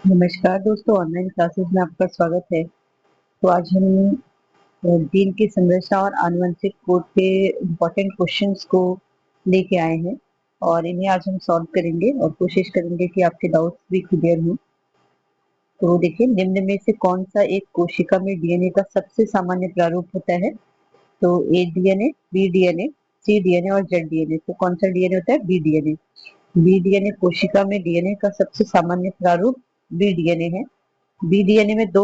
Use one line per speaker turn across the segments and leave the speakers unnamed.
नमस्कार दोस्तों, online classes में आपका स्वागत है। तो आज हम जीन की संरचना और आनुवंशिक कोड के इम्पोर्टेंट क्वेश्चंस को लेके आए हैं और इन्हें आज हम सॉल्व करेंगे और कोशिश करेंगे कि आपके डाउट्स भी क्लियर हों। तो देखिए, निम्न में से कौन सा एक कोशिका में डीएनए का सबसे सामान्य प्रारूप होता है? तो ए डीएनए, बी डीएनए, सी डीएनए और जेड डीएनए। तो कौन सा डीएनए होता है? B DNA. बी डीएनए कोशिका में डीएनए का सबसे सामान्य प्रारूप बी डीएनए है। बी डीएनए में दो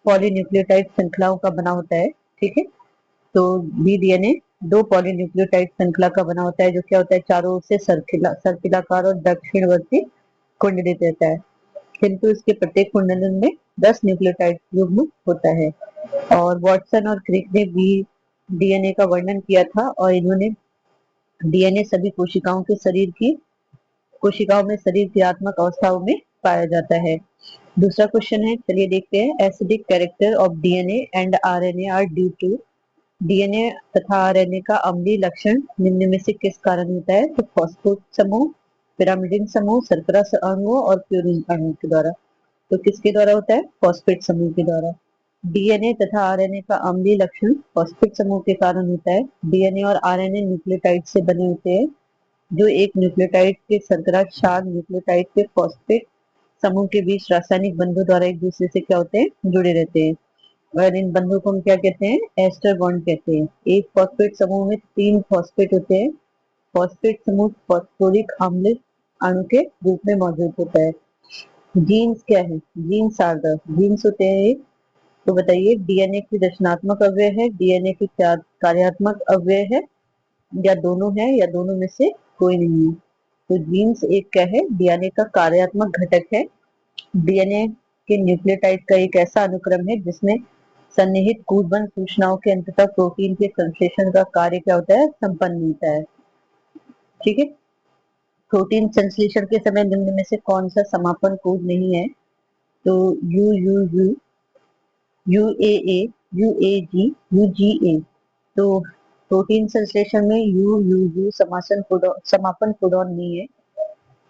पॉलीन्यूक्लियोटाइड श्रृंखलाओं का बना होता है। ठीक है, तो बी डीएनए दो पॉलीन्यूक्लियोटाइड श्रृंखला का बना होता है, जो क्या होता है, चारों ओर से सर्पिलाकार और दक्षिणवर्ती कुंडलित रहता है। किंतु इसके प्रत्येक कुंडलन में 10 न्यूक्लियोटाइड युग्म होता है। और वॉटसन और क्रिक ने बी डीएनए का वर्णन किया था और इन्होंने डीएनए सभी कोशिकाओं में शरीर क्रियात्मक अवस्थाओं में पाया जाता है। दूसरा क्वेश्चन है, चलिए देखते हैं। Acidic character of DNA and RNA are due to. DNA तथा आरएनए का अम्लीय लक्षण निम्न में से किस कारण होता है? तो फॉस्फेट समूह, पिरामिडिन समूह, शर्करा अणुओं और प्यूरिन अणुओं के द्वारा। तो किसके द्वारा होता है? फॉस्फेट समूह के द्वारा। डीएनए तथा आरएनए का अम्लीय लक्षण फॉस्फेट समूह के कारण होता है। डीएनए और आरएनए न्यूक्लियोटाइड से बने होते हैं, जो एक न्यूक्लियोटाइड के शर्करा क्षार न्यूक्लियोटाइड के फॉस्फेट समूह के बीच रासायनिक बंधों द्वारा एक दूसरे से क्या होते हैं? जुड़े रहते हैं। और इन बंधों को हम क्या कहते हैं? एस्टर बॉन्ड कहते हैं। एक फॉस्फेट समूह में 3 फॉस्फेट होते हैं। फॉस्फेट समूह फॉस्फोरिक अम्ल अणु के रूप में मौजूद होता है। जीन्स क्या है? जीन्स आर द जीन्स होते हैं। तो बताइए, डीएनए की रचनात्मक अवयव है, डीएनए की कार्यात्मक अवयव है, या दोनों है, या दोनों में से कोई नहीं है? तो जीन्स एक क्या है? डीएनए का कार्यात्मक घटक है। डीएनए के न्यूक्लियोटाइड का एक ऐसा अनुक्रम है जिसमें सन्निहित कूटबंध सूचनाओं के अंततः प्रोटीन के संश्लेषण का कार्य क्या होता है? संपन्न होता है। ठीक है, प्रोटीन संश्लेषण के समय निम्न में से कौन सा समापन कूट नहीं है? तो U U U, U A A, U A G, U G A. तो प्रोटीन संश्लेषण में यू यू यू समापन कोडॉन नहीं है।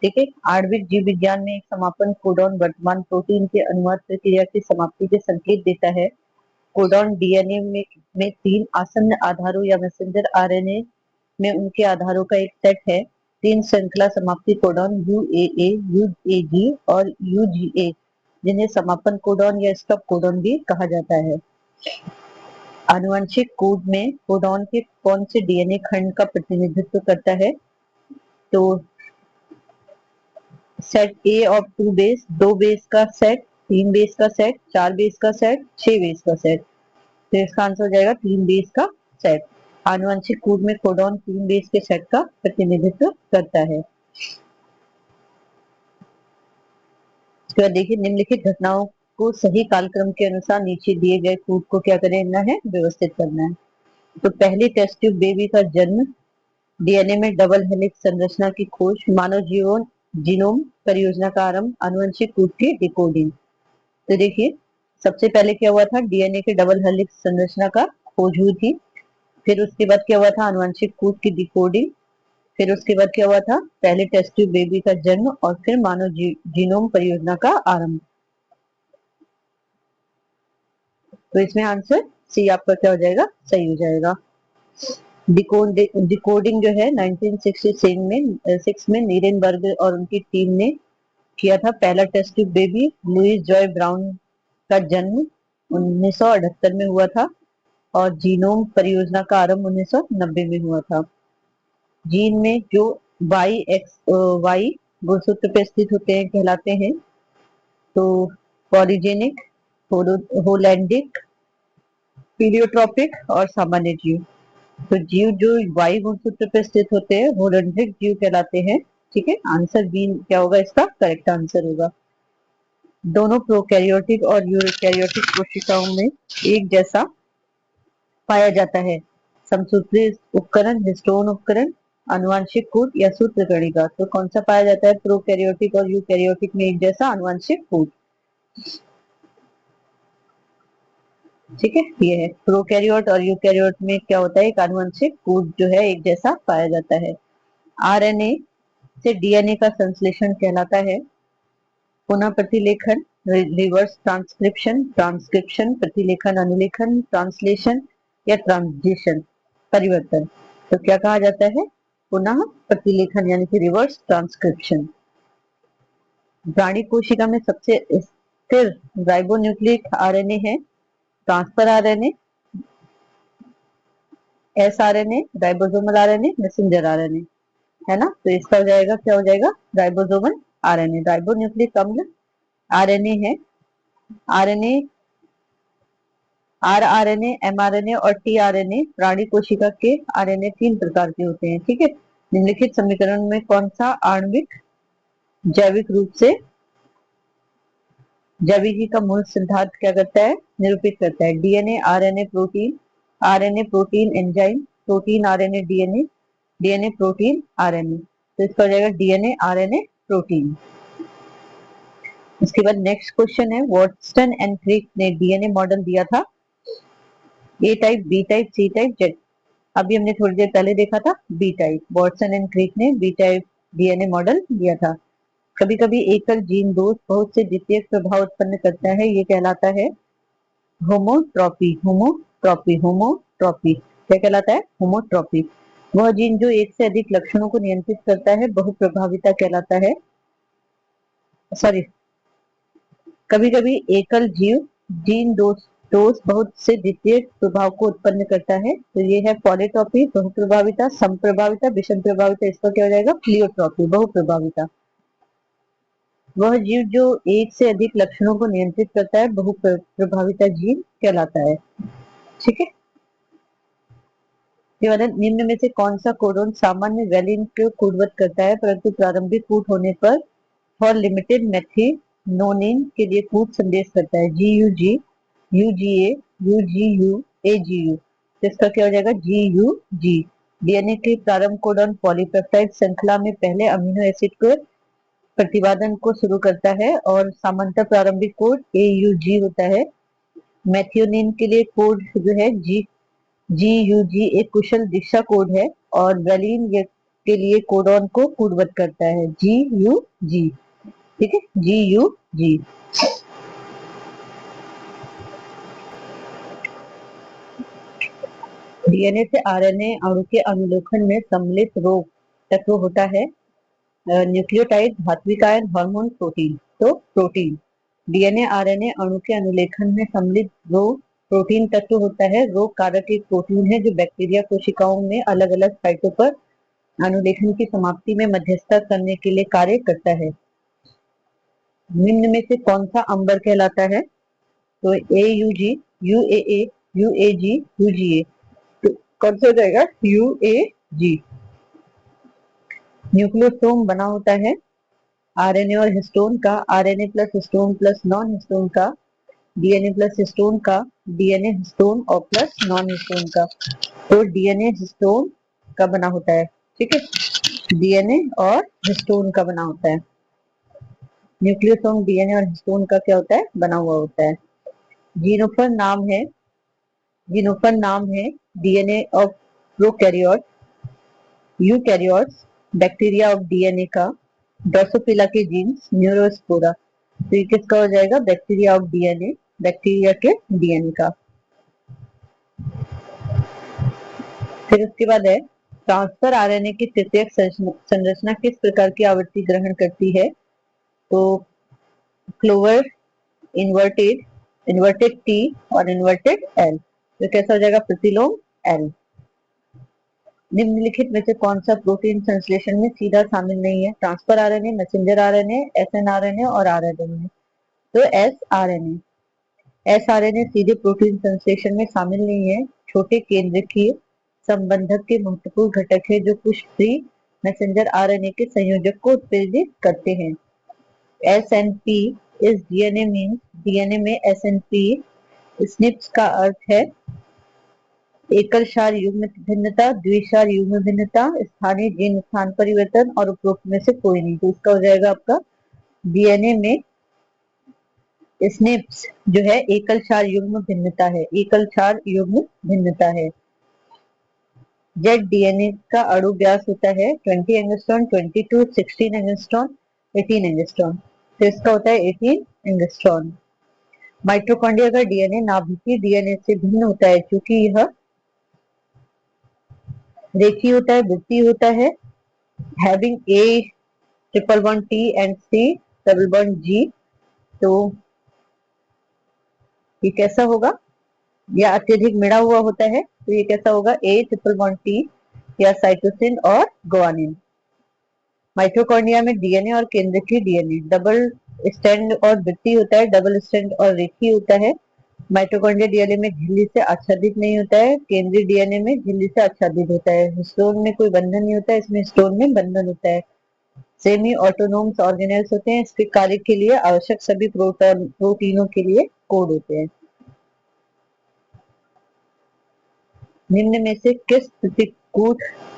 ठीक है, आणविक जीव विज्ञान में एक समापन कोडॉन वर्तमान प्रोटीन के अनुवाद प्रक्रिया की समाप्ति के संकेत देता है। कोडॉन डीएनए में 3 आसन्न आधारों या मैसेंजर आरएनए में उनके आधारों का एक सेट है। 3 श्रृंखला समाप्ति कोडॉन यूएए, यूएजी और यूजीए, जिन्हें समापन कोडॉन या स्टॉप कोडॉन भी कहा जाता है। आनुवंशिक कोड में कोडॉन के कौन से डीएनए खंड का प्रतिनिधित्व करता है? तो set A of 2 base, 2 base का सेट, 3 बेस का सेट, 4 बेस का सेट, 6 बेस का सेट। तो इसका आंसर हो जाएगा 3 बेस का सेट। आनुवंशिक कोड में कोडॉन 3 बेस के सेट का प्रतिनिधित्व करता है। इसके बाद देखिए, निम्नलिखित घटनाओं को सही कालक्रम के अनुसार नीचे दिए गए कोड को क्या करना है? व्यवस्थित करना है। तो पहली टेस्ट ट्यूब बेबी का जन्म, डीएनए में डबल हेलिक्स संरचना की खोज, मानव जीवन जीनोम परियोजना का आरंभ, आनुवंशिक कोड की डिकोडिंग। तो देखिए, सबसे पहले क्या हुआ था? डीएनए के डबल हेलिक्स संरचना का खोज हुई थी। फिर उसके बाद क्या हुआ था? आनुवंशिक कोड की डिकोडिंग। फिर उसके बाद क्या हुआ था? पहले टेस्ट ट्यूब बेबी का जन्म और फिर मानव जीनोम परियोजना का आरंभ। तो इसमें आंसर सी आपका क्या हो जाएगा? सही हो जाएगा। डिकोडिंग जो है 1966 में नीरेनबर्ग और उनकी टीम ने किया था। पहला test tube baby Louise Joy Brown का जन्म 1978 में हुआ था और जीनोम परियोजना का आरंभ 1990 में हुआ था। जीन में जो वाई गुणसूत्र पे स्थित होते हैं कहलाते हैं। तो पॉलीजेनिक, होलैंडिक, पीलियोट्रोपिक और सामान्य जीव। तो जीव जो वाई गुणसूत्र पे स्थित होते हैं होलैंडिक जीव कहलाते हैं। ठीक है, आंसर बी क्या होगा? इसका करेक्ट आंसर होगा। दोनों प्रोकैरियोटिक और यूकैरियोटिक कोशिकाओं में एक जैसा पाया जाता है। समसूत्री उपकरण, हिस्टोन उपकरण, आनुवंशिक कोड या सूत्रकणिका। तो कौन सा पाया जाता है प्रोकैरियोटिक और यूकैरियोटिक में एक जैसा? आनुवंशिक कोड। ठीक है, ये है प्रोकैरियोट और यूकैरियोट में क्या होता है? एक आनुवंशिक कोड जो है एक जैसा पाया जाता है। आरएनए से डीएनए का संश्लेषण कहलाता है पुनः प्रतिलेखन, रिवर्स ट्रांसक्रिप्शन, ट्रांसक्रिप्शन, प्रतिलेखन, अनुलेखन, ट्रांसलेशन या ट्रांजिशन, परिवर्तन। तो क्या कहा जाता है? पुनः प्रतिलेखन यानी कि रिवर्स ट्रांसक्रिप्शन। प्राणी कोशिका में सबसे स्थिर राइबोन्यूक्लिक आरएनए है transfer RNA, S RNA, ribosomal RNA, messenger RNA, है ना। तो इसका हो जाएगा, क्या हो जाएगा? Ribosomal RNA. राइबोन्यूक्लिक अम्ल आरएनए है। आरएनए, आरआरएनए, एमआरएनए और टीआरएनए, प्राणी कोशिका के आरएनए 3 प्रकार के होते हैं। ठीक है। निम्नलिखित समीकरण में कौन सा आणविक जैविक रूप से जैविकी का मूल सिद्धांत क्या करता है? निरूपित करता है। DNA, RNA, protein, RNA, protein, enzyme, protein, RNA, DNA, DNA, protein, RNA. तो इसका हो जाएगा डीएनए, आरएनए, प्रोटीन। इसके बाद नेक्स्ट क्वेश्चन है, वॉटसन एंड क्रिक ने डीएनए मॉडल दिया था, A type, B type, C type, Z. अभी हमने थोड़ी देर पहले देखा था B type. Watson and Crick ने बी टाइप डीएनए मॉडल दिया था। कभी कभी एकल जीन दोष बहुत से द्वितीयक प्रभाव उत्पन्न करता है, ये कहलाता है होमोट्रॉपी। होमोट्रॉपी, होमोट्रॉपी क्या कहलाता है? होमोट्रॉपी। वह जीन जो एक से अधिक लक्षणों को नियंत्रित करता है बहुप्रभाविता कहलाता है। सॉरी, कभी कभी एकल जीव जीन दोष बहुत से द्वितीय प्रभाव को उत्पन्न करता है, तो ये है पॉलीट्रॉपी, बहुप्रभाविता, समप्रभाविता, विषम प्रभाविता। इसका क्या हो जाएगा? प्लियोट्रॉपी, बहुप्रभाविता। वह जीव जो एक से अधिक लक्षणों को नियंत्रित करता है बहुप्रभाविता जीन कहलाता है। ठीक है। निम्न में से कौन सा कोडोन सामान्य वैलिन को कोडवत करता है परंतु प्रारंभिक कूट होने पर फॉर लिमिटेड मेथिनोनिन के लिए कूट संदेश करता है? GUG, UGA, UGU, AGU। तो इसका क्या हो जाएगा? GUG। डीएनए के प्रारंभ कोडन पॉलीपेप्टाइड श्रृंखला में पहले अमीनो एसिड को प्रतिवादन को शुरू करता है और सामान्यतः प्रारंभिक कोड AUG होता है। मेथियोनिन के लिए कोड जो है GUG एक कुशल दिशा कोड है और वैलिन के लिए कोडॉन को कोडवत करता है GUG। ठीक है, GUG। डीएनए से आरएनए अणु के अनुलेखन में सम्मिलित रोग तत्व होता है न्यूक्लियोटाइड, धात्विक आयन, हार्मोन, प्रोटीन। तो प्रोटीन। डीएनए आरएनए अणु के अनुलेखन में सम्मिलित रोग प्रोटीन तत्व होता है। रोग कारक एक प्रोटीन है जो बैक्टीरिया कोशिकाओं में अलग अलग साइटों पर अनुलेखन की समाप्ति में मध्यस्थता करने के लिए कार्य करता है। निम्न में से कौन सा अंबर कहलाता है? तो AUG, UAA, UAG, UGA। तो कौन सा हो जाएगा? UAG। न्यूक्लियोसोम बना होता है आरएनए और हिस्टोन का, RNA plus histone plus non histone का, डीएनए प्लस हिस्टोन का, डीएनए हिस्टोन और प्लस नॉन हिस्टोन का। तो डीएनए हिस्टोन का बना होता है। ठीक है, डीएनए और हिस्टोन का बना होता है। न्यूक्लियोसोम डीएनए और हिस्टोन का क्या होता है? बना हुआ होता है। जीनोफर नाम है, जीनोफर नाम है DNA of prokaryote, eukaryotes, bacteria of DNA का, ड्रोसोफिला के जीन्स, न्यूरोस्पोरा। तो ये किसका हो जाएगा? बैक्टीरिया ऑफ डीएनए, बैक्टीरिया के डीएनए का। फिर उसके बाद है ट्रांसफर आरएनए की तृतीयक संरचना किस प्रकार की आवृत्ति ग्रहण करती है? तो क्लोवर, इन्वर्टेड, इन्वर्टेड T और इन्वर्टेड L। तो कैसा हो जाएगा? प्रतिलोम L। निम्नलिखित में से कौन सा प्रोटीन संश्लेषण में सीधा शामिल नहीं है? Transfer RNA, messenger RNA, SNRNA और RNA। तो SRNA सीधे प्रोटीन संश्लेषण में शामिल नहीं है। छोटे केंद्रकीय संबंधक के महत्वपूर्ण घटक है जो कुछ फ्री मैसेंजर आरएनए के संयोजक को उत्प्रेरित करते हैं। SNP इस डीएनए मीन्स डीएनए में SNP स्निप्स का अर्थ है एकल क्षार युग्म भिन्नता, द्विक्षार युग्म भिन्नता, स्थानीय जीन स्थान परिवर्तन और उपरोक्त में से कोई नहीं। तो इसका हो जाएगा आपका डीएनए में स्निप्स जो है एकल क्षार युग्म भिन्नता है, एकल क्षार युग्म भिन्नता है। जेड डीएनए का अणु व्यास होता है 20 एंगस्ट्रॉन, 22, 16 एंगस्ट्रॉन, 18 एंगस्ट्रॉन। तो इसका होता है 18 एंगस्ट्रॉन। माइटोकॉन्ड्रिया का डीएनए नाभिकीय डीएनए से भिन्न होता है क्योंकि यह रेखीय होता है, वृत्तीय होता है, having a triple bond T and C double bond G. तो ये कैसा होगा, या अत्यधिक मिड़ा हुआ होता है, तो ये कैसा होगा, ए ट्रिपल बॉन्ड टी या साइटोसिन और ग्वानिन। माइटोकॉन्ड्रिया में डीएनए और केंद्रकीय डीएनए डबल स्टैंड और वृत्तीय होता है, डबल स्टैंड और रेखीय होता है। माइटोकॉन्ड्रिया डीएनए में झिल्ली से आच्छादित नहीं होता है, केंद्रीय डीएनए में झिल्ली से आच्छादित होता है। हिस्टोन में कोई बंधन नहीं होता है, इसमें हिस्टोन में बंधन होता है। सेमी ऑटोनोम्स ऑर्गेनेल्स होते हैं, इसके कार्य के लिए आवश्यक सभी प्रोटीनों के लिए कोड होते हैं। निम्न में से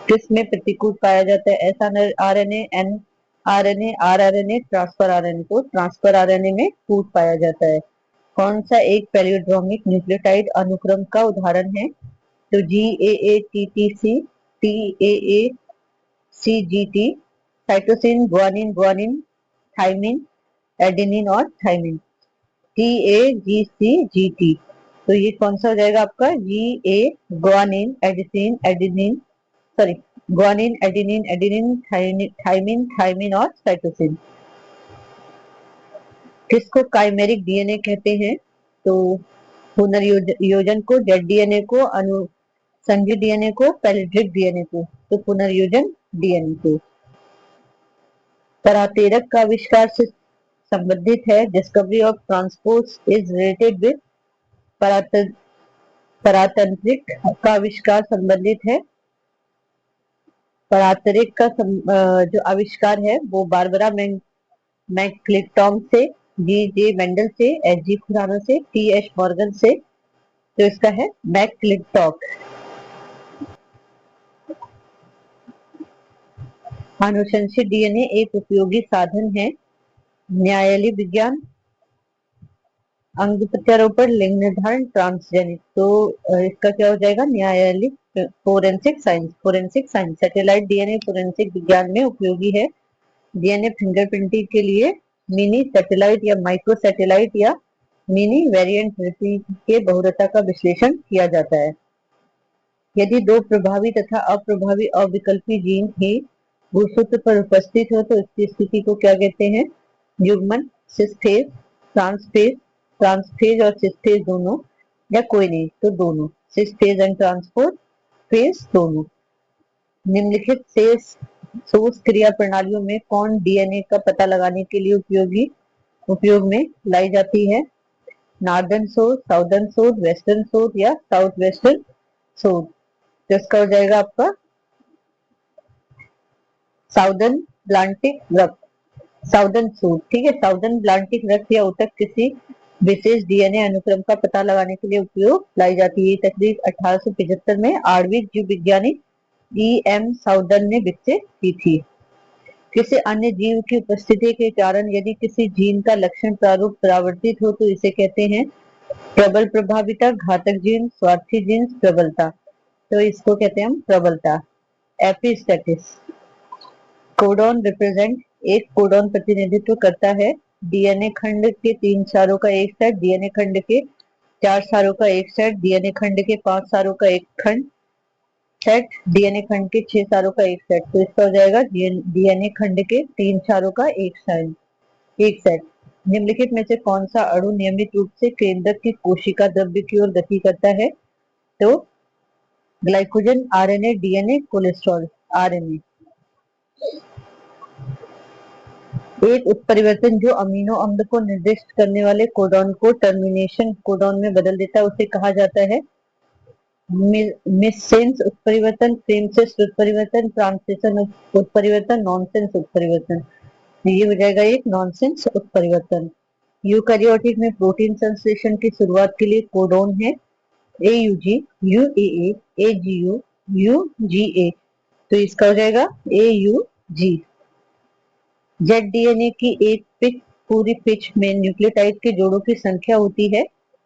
किस में प्रतिकूट पाया जाता है, S RNA, N RNA, R RNA, transfer RNA को ट्रांसफर आरएनए में कूट पाया जाता है। कौन सा एक पैलियोड्रोमिक न्यूक्लियोटाइड अनुक्रम का उदाहरण है, तो G A A T T C, T A A C G T, cytosine, guanine, guanine, thymine, adenine और thymine, T A G C G T. तो ये कौन सा हो जाएगा आपका, जी ए ग्वानिन एडिसिन adenine, sorry guanine adenine adenine thymine thymine और साइटोसिन। किसको काइमेरिक डीएनए कहते हैं, तो पुनर्योजन को, जेड डीएनए को, अनुसंघी डीएनए को, पैलिड्रिक डीएनए को, तो पुनर्योजन डीएनए को। परातेरक का आविष्कार से संबंधित है, discovery of transport is related with परातंत्रिक का आविष्कार संबंधित है। परातरिक का जो आविष्कार है वो बारबरा मैक्क्लिंटॉक से, जी जे मेंडल से, एच जी खुराना से, टी एच मॉर्गन से। तो इसका है मैक्क्लिंटॉक। आनुवंशिक डीएनए एक उपयोगी साधन है, न्यायालय विज्ञान, अंग प्रत्यारोपण, लिंग निर्धारण, ट्रांसजेनिक। तो इसका क्या हो जाएगा, न्यायालय forensic science. Forensic science satellite DNA forensic विज्ञान में उपयोगी है। डीएनए फिंगरप्रिंटिंग के लिए मिनी सैटेलाइट या माइक्रो सैटेलाइट या मिनी वेरिएंट रिपीट के बहुलता का विश्लेषण किया जाता है। यदि दो प्रभावी तथा अप्रभावी अविकल्पी जीन ही भूसूत्र पर उपस्थित हो तो इसकी स्थिति को क्या कहते हैं, युग्मन, सिस्फेज, ट्रांसफेज, ट्रांसफेज और सिस्फेज दोनों, या कोई नहीं तो दोनों, सिस्फेज एंड ट्रांसपोर्ट फेज दोनों। निम्नलिखित से सोर्स क्रिया प्रणालियों में कौन डीएनए का पता लगाने के लिए उपयोग में लाई जाती है, northern source, southern source, western source या साउथ वेस्टर्न सोर्स। तो इसका हो जाएगा आपका साउदर्न ब्लांटिक रक्त, साउदर्न सोर्स। ठीक है, साउदर्न ब्लांटिक रक्त या ऊतक किसी विशेष डीएनए अनुक्रम का पता लगाने के लिए उपयोग लाई जाती है। तकरीब 1875 में आणविक जीव विज्ञानी ई एम साउदर्न ने विकसित की थी। किसी अन्य जीव की उपस्थिति के कारण यदि किसी जीन का लक्षण प्रारूप परावर्तित हो तो इसे कहते हैं प्रबल प्रभाविता, घातक जीन, स्वार्थी जीन, प्रबलता। तो इसको कहते हैं हम प्रबलता, एपिस्टेटिस। कोडॉन रिप्रेजेंट, एक कोडॉन प्रतिनिधित्व करता है डीएनए खंड के 3 क्षारों का एक सेट, डीएनए खंड के 4 क्षारों का एक सेट, डीएनए खंड के 5 क्षारों का एक खंड सेट, डीएनए खंड के 6 क्षारों का एक सेट। तो इसका हो जाएगा डीएनए खंड के 3 क्षारों का एक सेट। निम्नलिखित में से कौन सा अणु नियमित रूप से केंद्रक की कोशिका द्रव्य की ओर गति करता है, तो glycogen, RNA, DNA, cholesterol, RNA. एक उत्परिवर्तन जो अमीनो अम्ल को निर्दिष्ट करने वाले कोडॉन को टर्मिनेशन कोडॉन में बदल देता है उसे कहा जाता है मिससेंस उत्परिवर्तन, फ्रेमसेंस उत्परिवर्तन, ट्रांसलेशन उत्परिवर्तन, नॉनसेंस उत्परिवर्तन। ये हो जाएगा एक नॉनसेंस उत्परिवर्तन। यूकैरियोटिक में प्रोटीन संश्लेषण की शुरुआत के लिए कोडॉन है AUG, UAA, AGU, UGA। तो इसका हो जाएगा AUG। जेड डीएनए की एक पूरी पिच में न्यूक्लियोटाइड के जोड़ों की संख्या होती है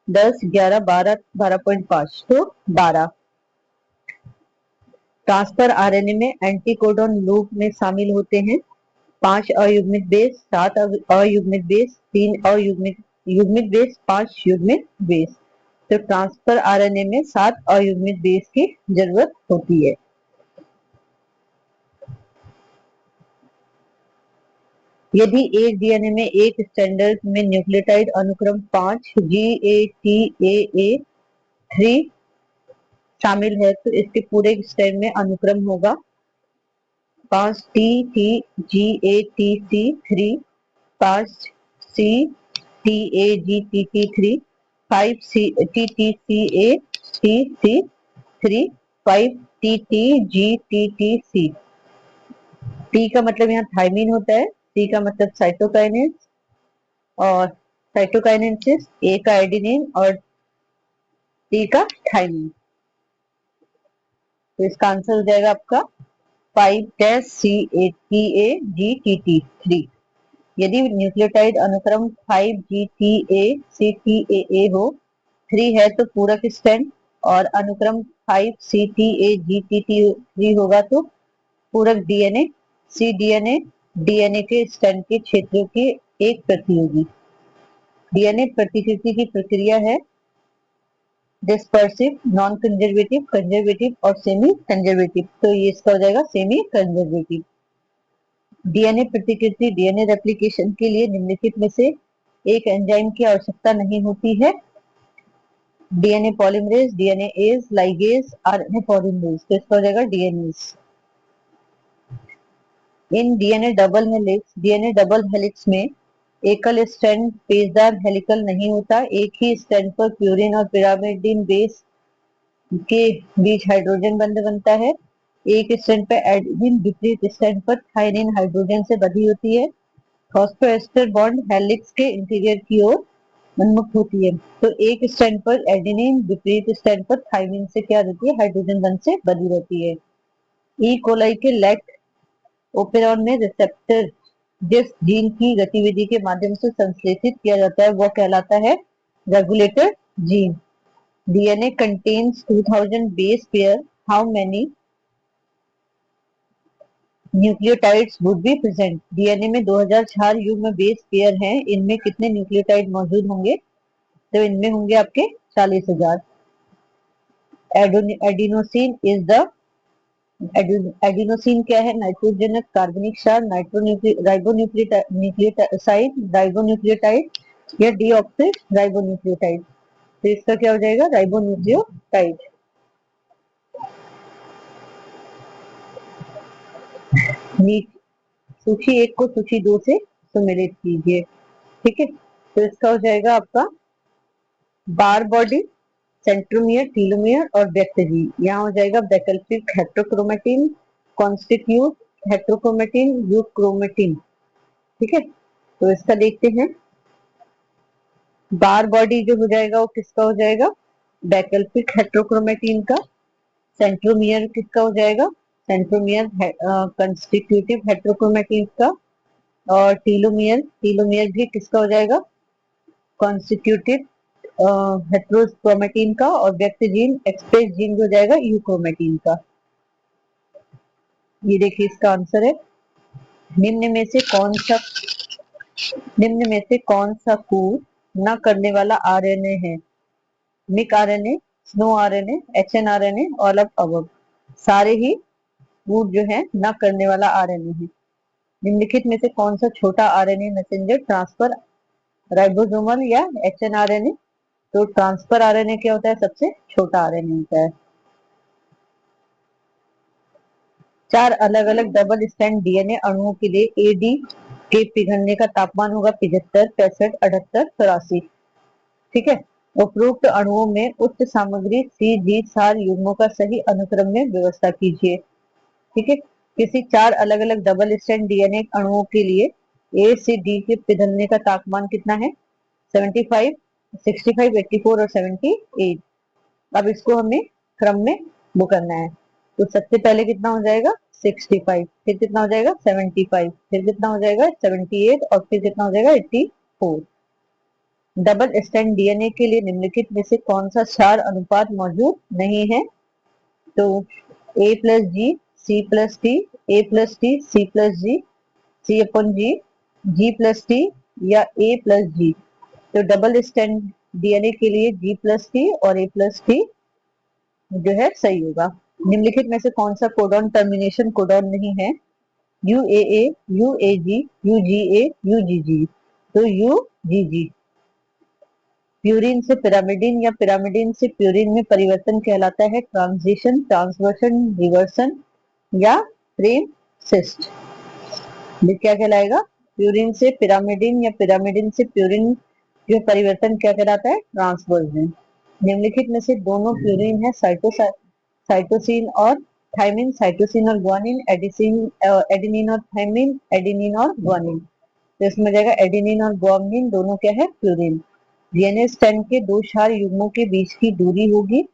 10, 11, 12, 12.5, तो 12। ट्रांसफर आरएनए में एंटीकोडॉन लूप में शामिल होते हैं 5 अयुग्मित बेस, 7 अयुग्मित बेस, 3 अयुग्मित युग्मित बेस, 5 युग्मित बेस। तो ट्रांसफर आरएनए में 7 अयुग्मित बेस की जरूरत होती है। यदि एक डीएनए में एक स्टैंडर्ड में न्यूक्लियोटाइड अनुक्रम 5 GATAA3 शामिल है तो इसके पूरे स्ट्रैंड में अनुक्रम होगा 5TTGATC3, 5CTAGTT3, 5TTCATC3, 5TTGTTC। T का मतलब यहाँ थायमीन होता है, सी का मतलब साइटोकाइनेस और साइटोकाइनेसिस, ए का एडिनिन और टी का थायमीन। तो इसका आंसर हो जाएगा आपका 5-CATAGTT3। यदि न्यूक्लियोटाइड अनुक्रम 5GTACTAA हो, 3 है तो पूरक स्ट्रैंड, और अनुक्रम 5CTAGTT3 होगा तो पूरक डीएनए, सी डीएनए डीएनए के स्ट्रैंड के क्षेत्रों की एक प्रति होगी। डीएनए प्रतिकृति की प्रक्रिया है डिस्पर्सिव, नॉन कंजर्वेटिव, कंजर्वेटिव और सेमी कंजर्वेटिव। तो ये इसका हो जाएगा सेमी कंजर्वेटिव। डीएनए प्रतिकृति डीएनए रेप्लिकेशन के लिए निम्नलिखित में से एक एंजाइम की आवश्यकता नहीं होती है। DNA polymerase, DNAs, ligase, RNA polymerase. तो इसका हो जाएगा DNAs. In DNA double helix में एकल स्ट्रैंड पेचदार हेलिकल नहीं होता। एक ही स्ट्रैंड पर प्यूरिन और पिरामिडीन बेस के बीच हाइड्रोजन बंध बनता है। एक स्ट्रैंड पर एडेनिन, विपरीत स्ट्रैंड पर थायमिन हाइड्रोजन से बंधी होती है। फॉस्फोएस्टर बॉन्ड हेलिक्स के इंटीरियर की ओर उन्मुख होती है। तो एक स्ट्रैंड पर एडेनिन, विपरीत स्ट्रैंड पर थायमिन से क्या रहती है, हाइड्रोजन बंध से बंधी रहती है। ई कोलाई के लैक्ट ओपेरॉन में रिसेप्टर जिस जीन की गतिविधि के माध्यम से संश्लेषित किया जाता है वह कहलाता है regulator gene. DNA contains 2000 base pair, how many nucleotides would be present. DNA में 2004 युग्म बेस पेयर हैं, इनमें कितने न्यूक्लियोटाइड मौजूद होंगे? तो इनमें होंगे आपके 40,000। एडिनोसिन इज द एडिनोसिन क्या है? नाइट्रोजनस कार्बनिक क्षार, राइबोन्यूक्लियोटाइड या डीऑक्सी राइबोन्यूक्लियोटाइड। तो इसका क्या हो जाएगा? राइबोन्यूक्लियोटाइड। सूची 1 को सूची 2 से सुमेलित कीजिए। ठीक है, तो इसका हो जाएगा आपका बार बॉडी, सेंट्रोमियर, टीलोमियर और व्यक्तजीन। यहाँ हो जाएगा वैकल्पिक हेट्रोक्रोमेटिन, कॉन्स्टिट्यूट हेट्रोक्रोमेटिन, यूक्रोमेटिन। ठीक है, तो इसका देखते हैं। बार बॉडी जो हो जाएगा वो किसका हो जाएगा? वैकल्पिक हेट्रोक्रोमेटिन का। सेंट्रोमियर किसका हो जाएगा? सेंट्रोमियर कंस्टिट्यूटिव हेट्रोक्रोमेटिन का। और टीलोमियर भी किसका हो जाएगा? कॉन्स्टिट्यूटिव हेट्रोक्रोमेटिन का। और व्यक्त जीन एक्सप्रेस जीन हो जाएगा यूक्रोमेटिन का। ये देखिए इसका आंसर है। निम्न में से कौन सा कूट न करने वाला आरएनए है? मिक RNA, snow RNA, hnRNA, all of above. सारे ही कूट जो है न करने वाला आरएनए है। निम्नलिखित में से कौन सा छोटा आरएनए मैसेंजर ट्रांसफर राइबोसोमल या एचएनआरएनए? तो ट्रांसफर आरएनए क्या होता है? सबसे छोटा आरएनए होता है। 4 अलग अलग डबल स्ट्रैंड डीएनए अणुओं के लिए एडी के पिघलने का तापमान होगा 75, 65, 78, 84। ठीक है, उपरोक्त अणुओं में उच्च सामग्री CG युग्मों का सही अनुक्रम में व्यवस्था कीजिए। ठीक है, किसी 4 अलग अलग डबल स्ट्रैंड डीएनए अणुओं के लिए ए से डी के पिघलने का तापमान कितना है? 75, 65, 84 और 78। अब इसको हमें क्रम में वो करना है। तो सबसे पहले कितना हो जाएगा? 65, फिर कितना हो जाएगा? 75, फिर कितना हो जाएगा? 78 और फिर कितना हो जाएगा? 84। डबल स्ट्रैंड डीएनए के लिए निम्नलिखित में से कौन सा क्षार अनुपात मौजूद नहीं है? तो A+G, C+T, A+T, C+G, सी अपॉन जी, जी प्लस टी या ए प्लस जी। तो डबल स्टैंड डीएनए के लिए जी प्लस टी और ए प्लस टी जो है सही होगा। निम्नलिखित में से कौन सा कोडॉन टर्मिनेशन कोडॉन नहीं है? UAA, UAG, UGA, UGG. तो यूजीजी। प्यूरिन से पिरामिडिन या पिरामिडिन से प्यूरिन में परिवर्तन कहलाता है ट्रांजिशन, ट्रांसवर्सन, रिवर्सन या फ्रेम सिस्ट। ये क्या कहलाएगा? प्यूरिन से पिरामिडिन या पिरामिडिन से प्यूरिन जो परिवर्तन क्या कहलाता है? ट्रांसवर्जन। निम्नलिखित में से दोनों प्यूरिन है साइटोसिन और थाइमिन, साइटोसिन और ग्वानिन, एडेनिन और थाइमिन, एडेनिन और ग्वानिन। तो इसमें जाएगा एडेनिन और ग्वानिन दोनों क्या है? प्यूरिन। डीएनए स्ट्रैंड के दो क्षार युग्मों के बीच की दूरी होगी,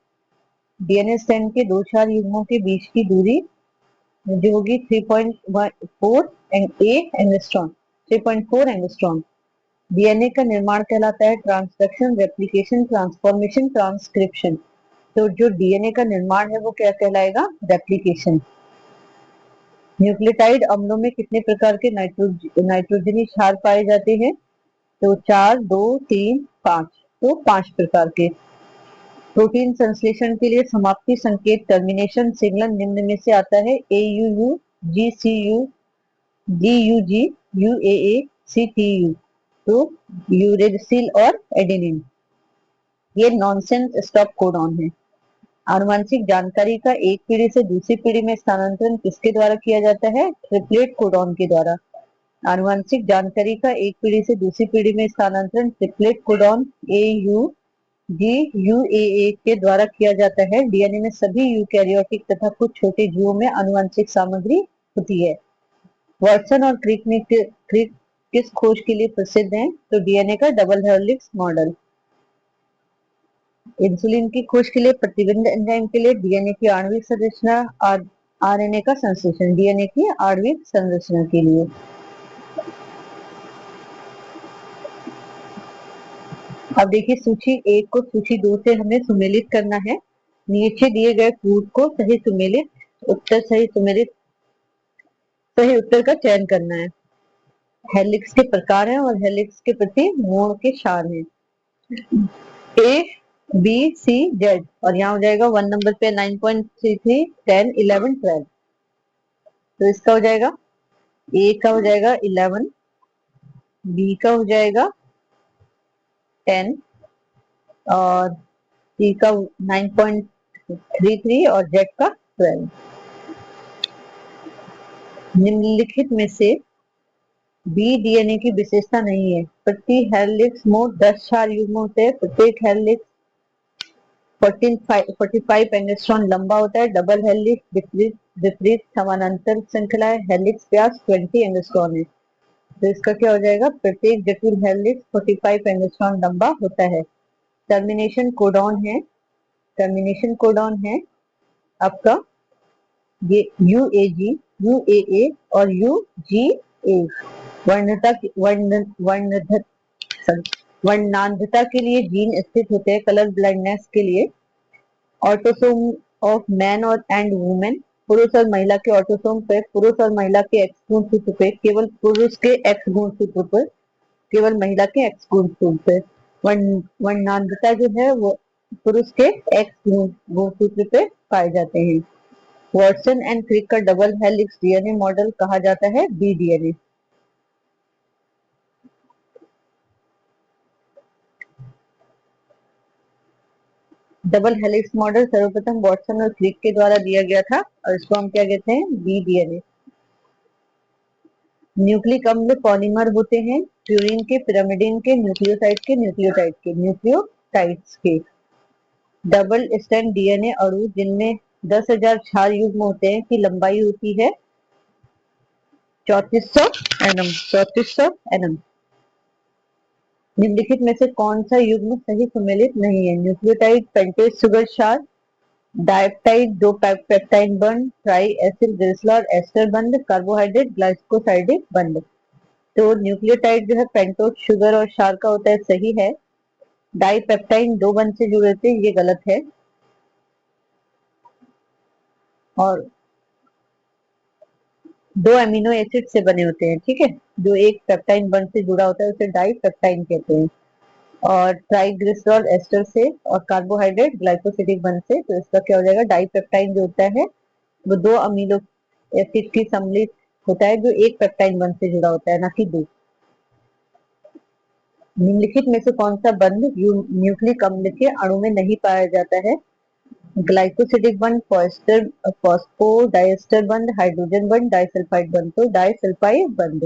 डीएनए स्ट्रैंड के दो क्षार युग्मों के बीच की दूरी जो होगी 3.4 एंगस्ट्रॉम, 3.4 एंगस्ट्रॉम। डीएनए का निर्माण कहलाता है ट्रांसडक्शन, रेप्लिकेशन, ट्रांसफॉर्मेशन, ट्रांसक्रिप्शन। तो जो डीएनए का निर्माण है वो क्या कहलाएगा? रेप्लिकेशन। न्यूक्लियोटाइड अम्लों में कितने प्रकार के नाइट्रोजनी क्षार पाए जाते हैं? तो 4, 2, 3, 5। तो 5 प्रकार के। प्रोटीन संश्लेषण के लिए समाप्ति संकेत टर्मिनेशन सिग्नल निम्न में से आता है? AUU, GCU, GUG, UAA, CTU। तो यूरेसिल और एडेनिन। ये नॉनसेंस स्टॉप कोडॉन है। आनुवंशिक जानकारी का एक पीढ़ी से दूसरी पीढ़ी में स्थानांतरण किसके द्वारा किया जाता है? ट्रिपलेट कोडॉन के द्वारा। आनुवंशिक जानकारी का एक पीढ़ी से दूसरी पीढ़ी में स्थानांतरण ट्रिपलेट कोडॉन AUG, UAA के द्वारा किया जाता है। डीएनए में सभी यूकैरियोटिक तथा कुछ छोटे जीवों में आनुवंशिक सामग्री होती है। वाटसन और क्रिक किस खोज के लिए प्रसिद्ध हैं? तो डीएनए का डबल हेलिक्स मॉडल। इंसुलिन की खोज के लिए, प्रतिबंध एंजाइम के लिए, डीएनए की आणविक संरचना, आरएनए का संश्लेषण, डीएनए की आणविक संरचना के लिए। अब देखिए सूची 1 को सूची 2 से हमें सुमेलित करना है। नीचे दिए गए कूट को सही उत्तर का चयन करना है। हेलिक्स के प्रकार हैं और हेलिक्स के प्रति मोड़ के क्षार हैं। ए, बी, सी, जेड। और यहाँ हो जाएगा 1 नंबर पे 9.33, 10, 11, 12। तो इसका हो जाएगा ए का हो जाएगा 11, बी का हो जाएगा 10 और सी का 9.33 और जेड का 12। निम्नलिखित में से बी डीएनए की विशेषता नहीं है। प्रति हेलिक्स मोड 10 क्षार युग्म होते हैं। प्रत्येक हेलिक्स 45 एंगस्ट्रॉम लंबा होता है। डबल हेलिक्स विपरीत विपरीत समानांतर श्रृंखला है। हेलिक्स व्यास 20 एंगस्ट्रॉम है। तो इसका क्या हो जाएगा? प्रत्येक जटिल हेलिक्स 45 एंगस्ट्रॉम लंबा होता है। टर्मिनेशन कोडॉन है आपका ये यूएजी, यूएए और यूजीए। वर्णता वर्णांधता के लिए जीन स्थित होते हैं। कलर ब्लाइंडनेस के लिए ऑटोसोम ऑफ मैन और एंड वुमेन, पुरुष और महिला के ऑटोसोम पे, पुरुष और महिला के एक्स गुणसूत्र पे, केवल पुरुष के एक्स गुणसूत्र पर, केवल महिला के एक्स गुणसूत्र पे। वर्णांधता जो है वो पुरुष के एक्स गुणसूत्र पे पाए जाते हैं। वाटसन एंड क्रिक का डबल हेलिक्स डीएनए मॉडल कहा जाता है B DNA. Double helix model सर्वप्रथम वाटसन और क्रिक के द्वारा दिया गया था और इसको हम क्या कहते हैं? B DNA. न्यूक्लिक अम्ल पॉलीमर होते हैं प्यूरिन के, पिरामिडिन के, न्यूक्लियोटाइड्स के। डबल स्टैंड डीएनए अणु जिनमें 10,000 क्षार युग्म होते हैं की लंबाई होती है 3400 एनएम। निम्नलिखित में से कौन सा युग्म सही सुमेलित नहीं है? न्यूक्लियोटाइड पेंटेज शुगर क्षार, डाइपेप्टाइड दो पेप्टाइड बंध, ट्राई एसिल ग्लिसरॉल और एस्टर बंध, कार्बोहाइड्रेट ग्लाइकोसाइडिक बंध। तो न्यूक्लियोटाइड जो है पेंटोज शुगर और क्षार का होता है, सही है। डाइपेप्टाइड दो बंध से जुड़े थे, ये गलत है। और दो अमीनो एसिड से बने होते हैं, ठीक है। जो एक पेप्टाइन बंध से जुड़ा होता है उसे डाई पेप्टाइन कहते हैं। और ट्राइग्लिसरॉल एस्टर से, और कार्बोहाइड्रेट ग्लाइकोसिडिक बंध से, तो इसका क्या हो जाएगा, डाई पेप्टाइन जो होता है वो दो अमीनो एसिड की सम्मिलित होता है, जो एक पेप्टाइन बंध से जुड़ा होता है, ना कि दो। निम्नलिखित में से कौन सा बंध न्यूक्लिक अम्ल के अणु में नहीं पाया जाता है? ग्लाइकोसिडिक बंध, फॉस्फोडाइएस्टर बंध, हाइड्रोजन बंध, डाइसल्फाइड बंध। तो डाइसल्फाइड बंध।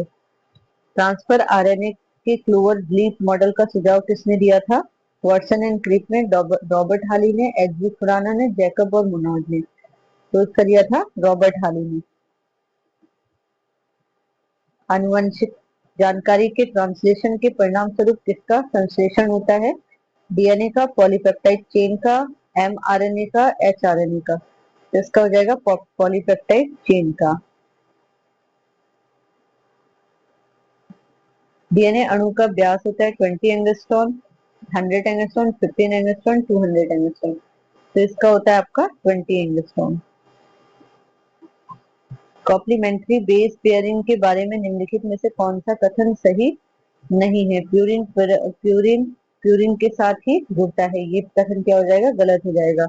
ट्रांसफर आरएनए के क्लोवर लीफ मॉडल का सुझाव किसने दिया था? वाटसन एंड क्रिक ने, रॉबर्ट हाली ने, एच जी खुराना ने, जैकब और मुनोज ने। तो इसका दिया था रॉबर्ट हाली ने। आनुवंशिक जानकारी के ट्रांसलेशन के परिणाम स्वरूप किसका संश्लेषण होता है? डीएनए का, पॉलीपेप्टाइड चेन का, एमआरएनए का, एचआरएनए का। तो इसका हो जाएगा पॉलीपेप्टाइड चेन का। डीएनए अणु का व्यास होता है 20 एंगस्ट्रॉम, 100 एंगस्ट्रॉम, 15 एंगस्ट्रॉम, 200 एंगस्ट्रॉम। तो इसका होता है आपका 20 एंगस्ट्रॉम। कॉम्प्लीमेंट्री बेस पेयरिंग के बारे में निम्नलिखित में से कौन सा कथन सही नहीं है? प्यूरिन प्यूरिन प्यूरिन के साथ ही जुड़ता है, ये कथन क्या हो जाएगा, गलत हो जाएगा।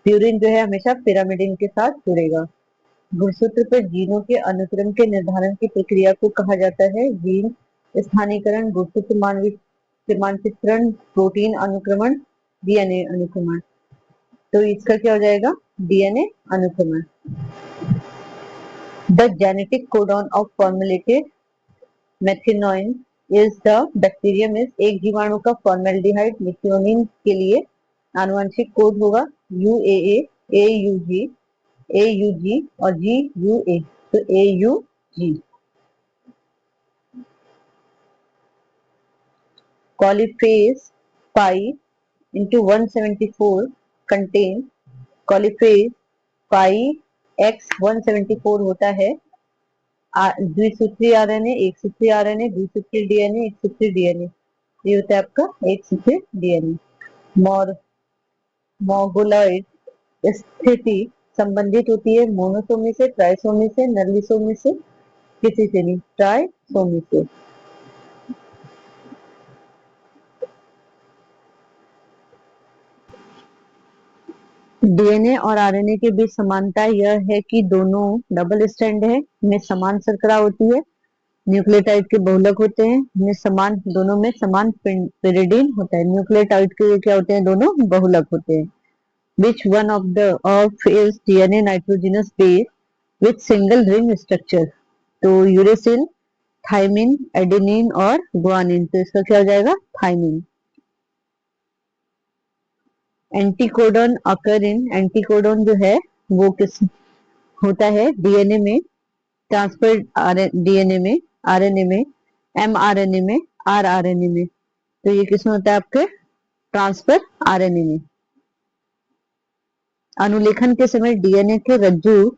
प्यूरिन जो है हमेशा पिरामिडिन के साथ जुड़ेगा। गुणसूत्र पर जीनों के अनुक्रम के निर्धारण की प्रक्रिया को कहा जाता है? जीन स्थानीयकरण, गुणसूत्र मानचित्रण, प्रोटीन अनुक्रमण, डीएनए अनुक्रमण। तो इसका क्या हो जाएगा, डीएनए अनुक्रमण। The genetic codon of formulated methionine is the bacterium is, एक जीवाणु का फॉर्मेल्डिहाइड मेथिओनिन के लिए आनुवंशिक कोड होगा यूएए, एयूजी, एयूजी और जीयूए। तो एयूजी। कॉलीफेज पाई इंटू 174 कंटेन, कॉलीफेज पाई एक्स 174 होता है द्विसूत्री आरएनए, एक सूत्री आरएनए, द्विसूत्री डीएनए, एक सूत्री डीएनए। ये होता है आपका एक सूत्री डीएनए। मॉर मोगुलॉइड स्थिति संबंधित होती है मोनोसोमी से, ट्राइसोमी से, नर्लिसोमी से, किसी से नहीं, ट्राइसोमी से। डीएनए और आरएनए के बीच समानता यह है कि दोनों डबल स्ट्रैंड है, इनमें समान शर्करा होती है, न्यूक्लियोटाइड के बहुलक होते हैं, इनमें समान, दोनों में समान पिरिडीन होता है। न्यूक्लियोटाइड के क्या होते हैं, दोनों बहुलक होते हैं। Which one of the of is DNA nitrogenous base with single ring structure? तो यूरेसिल, थाइमिन, एडेनिन और गुआनिन। तो इसका क्या हो जाएगा, थाइमिन। एंटीकोडन अकर इन, एंटीकोडन जो है वो किस होता है डीएनए में, ट्रांसफर डीएनए में, आरएनए में, एमआरएनए में, आरआरएनए में। तो ये किसमें होता है, आपके ट्रांसफर आरएनए में। अनुलेखन के समय डीएनए के रज्जु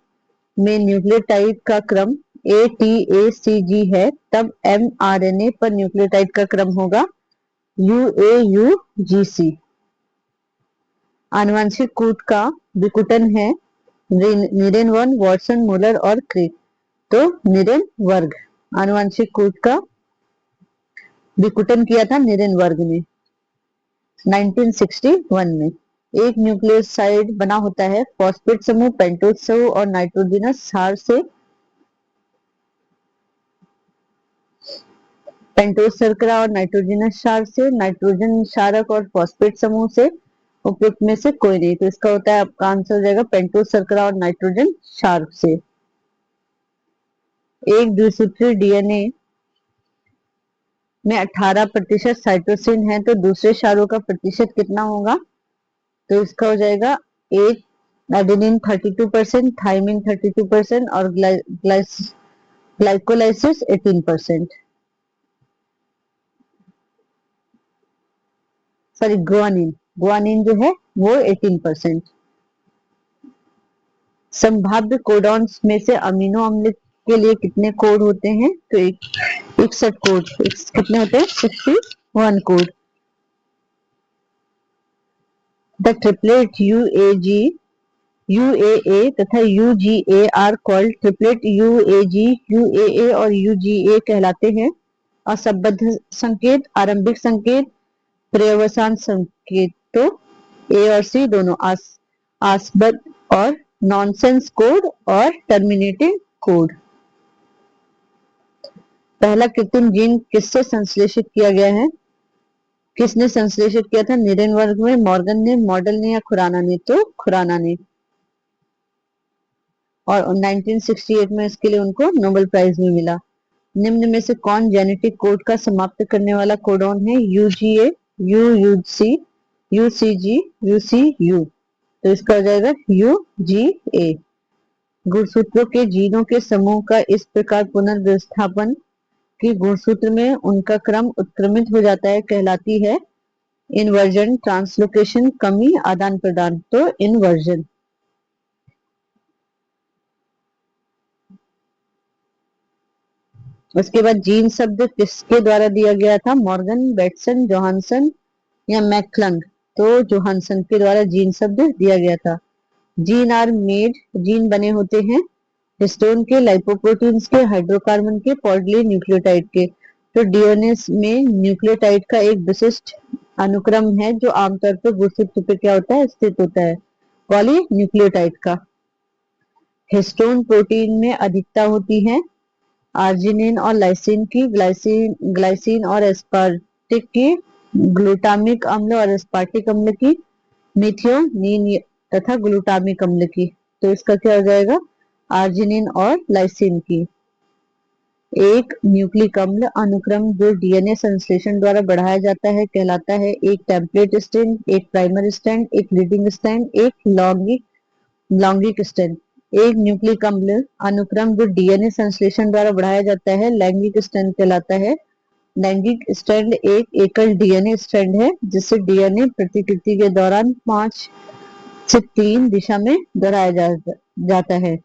में न्यूक्लियोटाइड का क्रम ATACG है, तब mRNA पर न्यूक्लियोटाइड का क्रम होगा UAUGC। आनुवंशिक कूट का विकुटन है नीरेन 1, वाटसन, मुलर और क्रिक। तो नीरेन वर्ग। आनुवंशिक कूट का विकुटन किया था नीरेन वर्ग ने 1961 में। एक न्यूक्लियोसाइड बना होता है फॉस्फेट समूह, पेंटोज समूह और नाइट्रोजनस क्षार से, पेंटोज शर्करा और नाइट्रोजनस क्षार से, नाइट्रोजन क्षारक और फॉस्फेट समूह से, उपयुक्त में से कोई नहीं। तो इसका होता है आपका आंसर हो जाएगा पेंटोज शर्करा और नाइट्रोजन क्षारक से। एक द्विसूत्री डीएनए में 18% साइटोसिन है, तो दूसरे क्षारों का प्रतिशत कितना होगा? तो इसका हो जाएगा एक एडेनिन 32%, थाइमिन 32% और ग्लाइकोलाइसिस 18%। सॉरी, गुआनिन, गुआनिन जो है वो 18%। संभाव्य कोडॉन्स में से अमीनो अम्ल के लिए कितने कोड होते हैं? तो 61 कोड। कितने होते हैं? 61 code. The triplet UAG UAA तथा UGA are called triplet. UAG, UAA और UGA कहलाते हैं असंबद्ध संकेत, आरंभिक संकेत, पर्यवसान संकेत। तो ए और सी दोनों आसबद्ध और नॉनसेंस कोड और टर्मिनेटिंग कोड। पहला कृत्रिम जीन किससे संश्लेषित किया गया है? किसने संश्लेषित किया था? निरेनबर्ग में, मॉर्गन ने, मॉडल ने या खुराना ने? तो खुराना ने। और 1968 में इसके लिए उनको नोबेल प्राइज भी मिला। निम्न में से कौन जेनेटिक कोड का समाप्त करने वाला कोडॉन है? UGA, UUC, UCG, UCU। तो इसका हो जाएगा UGA। गुणसूत्रों के जीनों के समूह का इस प्रकार पुनर्व्यवस्थापन कि गुणसूत्र में उनका क्रम उत्क्रमित हो जाता है कहलाती है इन्वर्जन, ट्रांसलोकेशन, कमी, आदान प्रदान। तो इन्वर्जन। उसके बाद जीन शब्द किसके द्वारा दिया गया था? मॉर्गन, बेटसन, जोहानसन या मैक्लंग? तो जोहानसन के द्वारा जीन शब्द दिया गया था। जीन आर मेड, जीन बने होते हैं हिस्टोन के, लाइपोप्रोटीन्स के, हाइड्रोकार्बन के, पॉली न्यूक्लियोटाइड के। तो डीएनए में न्यूक्लियोटाइड का एक विशिष्ट अनुक्रम है जो आमतौर पर गुणसूत्र पे क्या होता है? स्थित होता है, पॉली न्यूक्लियोटाइड का। हिस्टोन प्रोटीन में अधिकता होती है आर्जिनिन और लाइसिन की, ग्लाइसिन और एस्पार्टिक की, ग्लूटामिक अम्ल और एस्पार्टिक अम्ल की, मिथियोनिन तथा ग्लूटामिक अम्ल की। तो इसका क्या हो जाएगा? आर्जिनिन और लाइसिन की। एक न्यूक्लिक अम्ल अनुक्रम जो डीएनए संश्लेषण द्वारा बढ़ाया जाता है कहलाता है एक टेम्पलेट स्ट्रैंड, एक प्राइमर स्ट्रैंड, एक लीडिंग स्ट्रैंड, एक लॉन्गिक स्ट्रैंड। एक न्यूक्लिक अम्ल अनुक्रम जो डीएनए संश्लेषण द्वारा बढ़ाया जाता है लैंगिक स्ट्रैंड कहलाता है। लैंगिक स्ट्रैंड एक एकल डीएनए स्ट्रैंड है जिसे डीएनए प्रतिकृति के दौरान 5 से 3 दिशा में दोहराया जाता है।